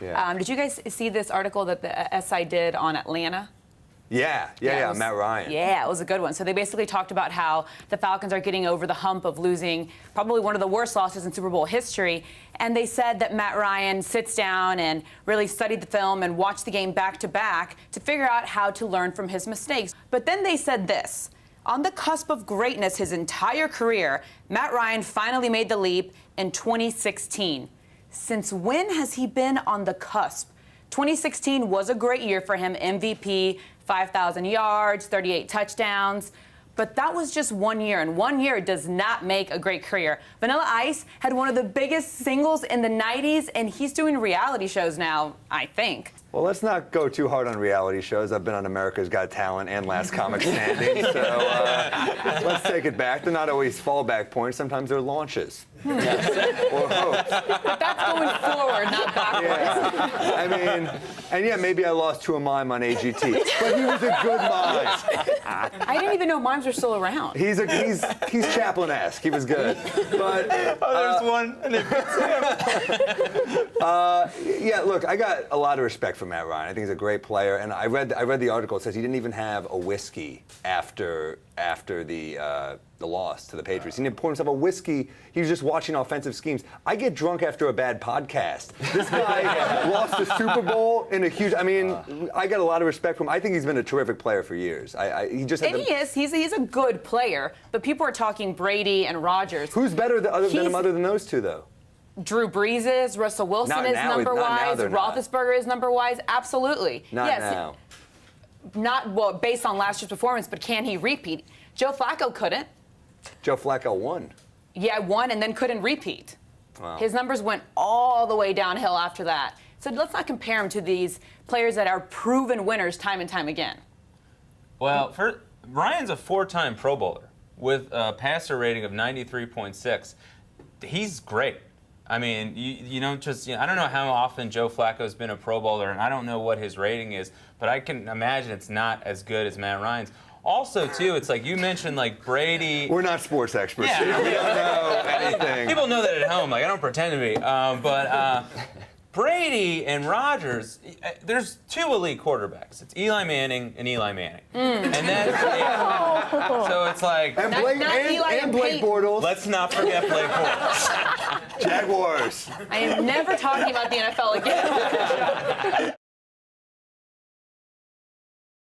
Yeah. Did you guys see this article that the SI did on Atlanta? Yeah, Matt Ryan. Yeah, it was a good one. So they basically talked about how the Falcons are getting over the hump of losing probably one of the worst losses in Super Bowl history. And they said that Matt Ryan sits down and really studied the film and watched the game back to back to figure out how to learn from his mistakes. But then they said this. On the cusp of greatness his entire career, Matt Ryan finally made the leap in 2016. Since when has he been on the cusp? 2016 was a great year for him, MVP, 5,000 yards, 38 touchdowns. But that was just 1 year, and 1 year does not make a great career. Vanilla Ice had one of the biggest singles in the 90s, and he's doing reality shows now, I think. Well, let's not go too hard on reality shows. I've been on America's Got Talent and Last Comic Standing, so let's take it back. They're not always fallback points. Sometimes they're launches. Or hopes. But that's going forward, not backwards. Yeah. I mean, and yeah, maybe I lost to a mime on AGT, but he was a good mime. I didn't even know mimes were still around. He's Chaplin-esque. He was good. But there's one, and it beats him. yeah, look, I got a lot of respect for Matt Ryan. I think he's a great player, and I read the article. It says he didn't even have a whiskey after the loss to the Patriots. He didn't pour himself a whiskey. He was just watching offensive schemes. I get drunk after a bad podcast. This guy lost the Super Bowl in a huge. I mean, I got a lot of respect for him. I think he's been a terrific player for years. He just had And he is. He's a good player. But people are talking Brady and Rodgers. Who's better than him other than those two, though? Drew Brees is. Russell Wilson is number-wise. Roethlisberger is number-wise. Absolutely. Not yes. now. Not well based on last year's performance, but can he repeat? Joe Flacco couldn't. Joe Flacco won. Yeah, won and then couldn't repeat. Wow. His numbers went all the way downhill after that. So let's not compare him to these players that are proven winners time and time again. Well, Ryan's a 4-time Pro Bowler with a passer rating of 93.6. He's great. I mean, you don't just, I don't know how often Joe Flacco's been a Pro Bowler, and I don't know what his rating is, but I can imagine it's not as good as Matt Ryan's. Also, too, it's like you mentioned, like Brady. We're not sports experts Yeah. here. We don't know anything. People know that at home. Like, I don't pretend to be. But Brady and Rodgers, there's two elite quarterbacks. It's Eli Manning and Eli Manning. And that's, so it's like. And Blake, and Blake Bortles. Let's not forget Blake Bortles. Jaguars. I am never talking about the NFL again.